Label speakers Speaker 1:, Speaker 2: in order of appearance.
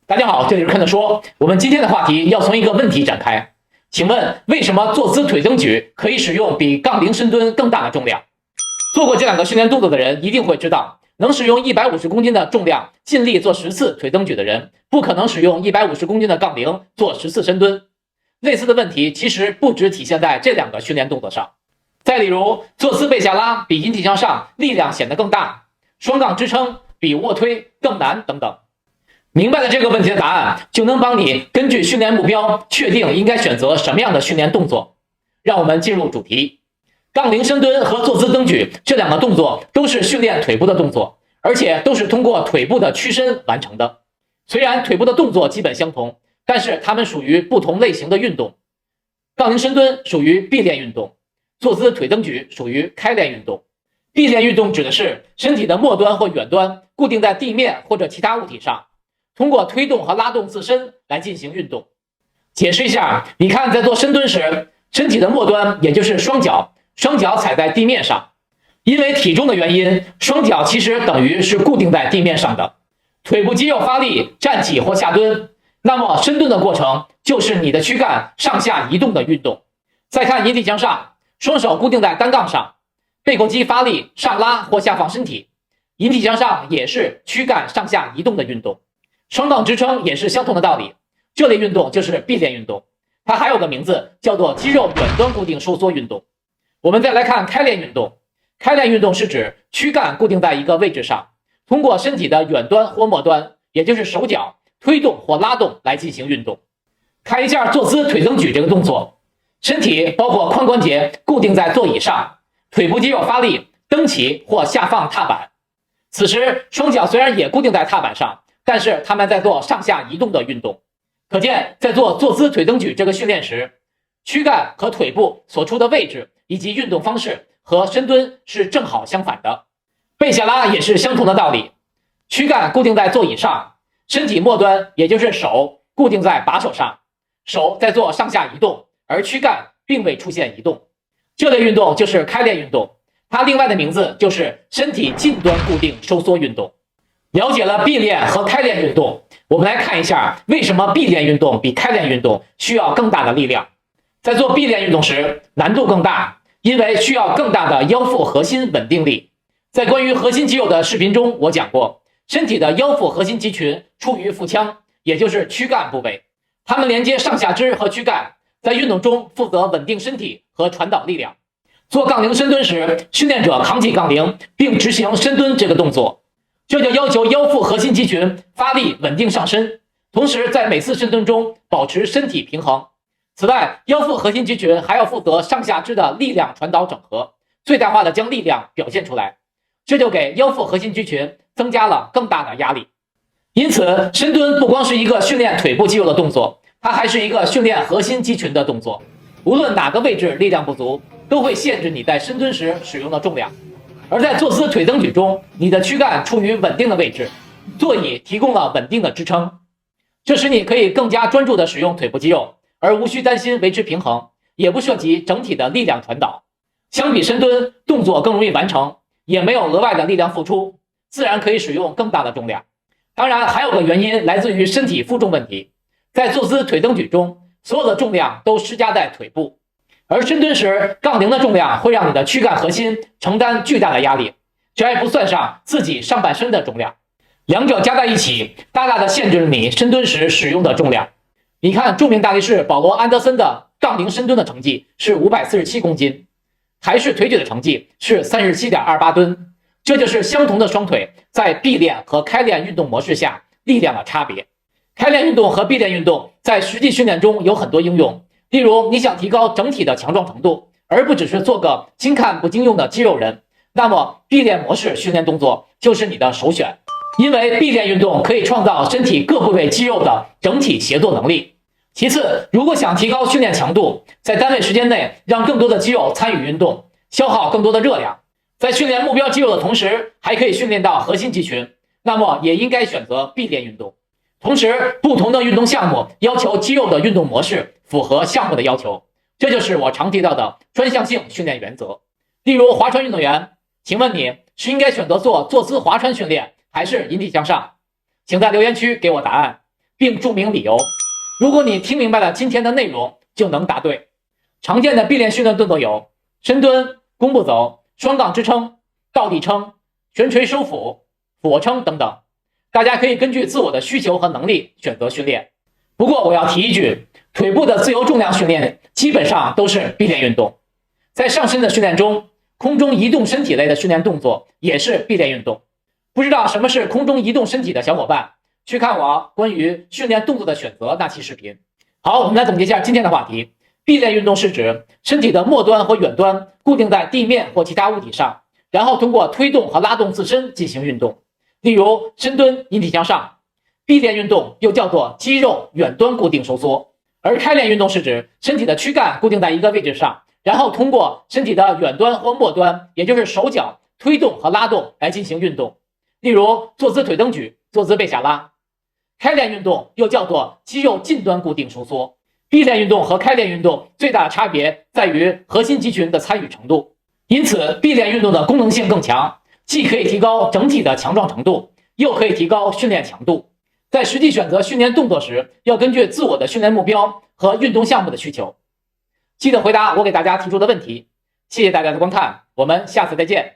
Speaker 1: 大家好，这里是看的说。我们今天的话题要从一个问题展开，请问为什么坐姿腿蹬举可以使用比杠铃深蹲更大的重量？做过这两个训练动作的人一定会知道，能使用150公斤的重量尽力做10次腿蹬举的人，不可能使用150公斤的杠铃做10次深蹲。类似的问题其实不只体现在这两个训练动作上，再例如坐姿背下拉比引体向上力量显得更大，双杠支撑比卧推更难等等。明白了这个问题的答案，就能帮你根据训练目标确定应该选择什么样的训练动作。让我们进入主题。杠铃深蹲和坐姿蹬举这两个动作都是训练腿部的动作，而且都是通过腿部的屈伸完成的。虽然腿部的动作基本相同，但是它们属于不同类型的运动。杠铃深蹲属于闭练运动，坐姿腿蹬举属于开练运动。闭练运动指的是身体的末端或远端固定在地面或者其他物体上，通过推动和拉动自身来进行运动。解释一下，你看在做深蹲时，身体的末端也就是双脚踩在地面上，因为体重的原因，双脚其实等于是固定在地面上的。腿部肌肉发力站起或下蹲，那么深蹲的过程就是你的躯干上下移动的运动。再看引体向上，双手固定在单杠上，背阔肌发力上拉或下放身体，引体向上也是躯干上下移动的运动。双杠支撑也是相同的道理，这类运动就是闭练运动，它还有个名字叫做肌肉远端固定收缩运动。我们再来看开练运动。开练运动是指躯干固定在一个位置上，通过身体的远端或末端，也就是手脚推动或拉动来进行运动。看一下坐姿腿蹬举这个动作，身体包括髋关节固定在座椅上，腿部肌肉发力蹬起或下放踏板。此时双脚虽然也固定在踏板上，但是他们在做上下移动的运动。可见在做坐姿腿蹬举这个训练时，躯干和腿部所处的位置以及运动方式和深蹲是正好相反的。背下拉也是相同的道理，躯干固定在座椅上，身体末端也就是手固定在把手上，手在做上下移动，而躯干并未出现移动。这类运动就是开练运动，它另外的名字就是身体近端固定收缩运动。了解了闭练和开练运动，我们来看一下为什么闭练运动比开练运动需要更大的力量。在做闭练运动时，难度更大，因为需要更大的腰腹核心稳定力。在关于核心肌肉的视频中，我讲过，身体的腰腹核心肌群处于腹腔，也就是躯干部位，它们连接上下肢和躯干，在运动中负责稳定身体和传导力量。做杠铃深蹲时，训练者扛起杠铃并执行深蹲这个动作，这就要求腰腹核心肌群发力稳定上身，同时在每次深蹲中保持身体平衡。此外，腰腹核心肌群还要负责上下肢的力量传导整合，最大化的将力量表现出来，这就给腰腹核心肌群增加了更大的压力。因此，深蹲不光是一个训练腿部肌肉的动作，它还是一个训练核心肌群的动作。无论哪个位置力量不足，都会限制你在深蹲时使用的重量。而在坐姿腿蹬举中，你的躯干处于稳定的位置，座椅提供了稳定的支撑，这使你可以更加专注地使用腿部肌肉，而无需担心维持平衡，也不涉及整体的力量传导。相比深蹲，动作更容易完成，也没有额外的力量付出，自然可以使用更大的重量。当然，还有个原因来自于身体负重问题。在坐姿腿蹬举中，所有的重量都施加在腿部，而深蹲时，杠铃的重量会让你的躯干核心承担巨大的压力，这还不算上自己上半身的重量。两者加在一起，大大的限制了你深蹲时使用的重量。你看，著名大力士保罗·安德森的杠铃深蹲的成绩是547公斤，台式腿举的成绩是37.28吨，这就是相同的双腿在闭练和开练运动模式下力量的差别。开练运动和闭练运动在实际训练中有很多应用，例如你想提高整体的强壮程度，而不只是做个经看不经用的肌肉人，那么闭练模式训练动作就是你的首选。因为闭练运动可以创造身体各部位肌肉的整体协作能力。其次，如果想提高训练强度，在单位时间内让更多的肌肉参与运动，消耗更多的热量，在训练目标肌肉的同时还可以训练到核心肌群，那么也应该选择闭练运动。同时，不同的运动项目要求肌肉的运动模式符合项目的要求，这就是我常提到的专项性训练原则。例如划船运动员，请问你是应该选择做坐姿划船训练还是引体向上？请在留言区给我答案。并注明理由。如果你听明白了今天的内容，就能答对。常见的闭练训练动作有深蹲、弓步走、双杠支撑、倒地撑、悬垂收腹、俯卧撑等等。大家可以根据自我的需求和能力选择训练。不过我要提一句，腿部的自由重量训练基本上都是闭练运动。在上身的训练中，空中移动身体类的训练动作也是闭练运动。不知道什么是空中移动身体的小伙伴，去看我关于训练动作的选择那期视频。好，我们来总结一下今天的话题。闭练运动是指身体的末端和远端固定在地面或其他物体上，然后通过推动和拉动自身进行运动。例如深蹲引体向上。闭练运动又叫做肌肉远端固定收缩，而开练运动是指身体的躯干固定在一个位置上，然后通过身体的远端或末端，也就是手脚推动和拉动来进行运动。例如坐姿腿蹬举、坐姿背下拉。开练运动又叫做肌肉近端固定收缩。闭练运动和开练运动最大的差别在于核心肌群的参与程度，因此闭练运动的功能性更强，既可以提高整体的强壮程度，又可以提高训练强度。在实际选择训练动作时，要根据自我的训练目标和运动项目的需求。记得回答我给大家提出的问题。谢谢大家的观看，我们下次再见。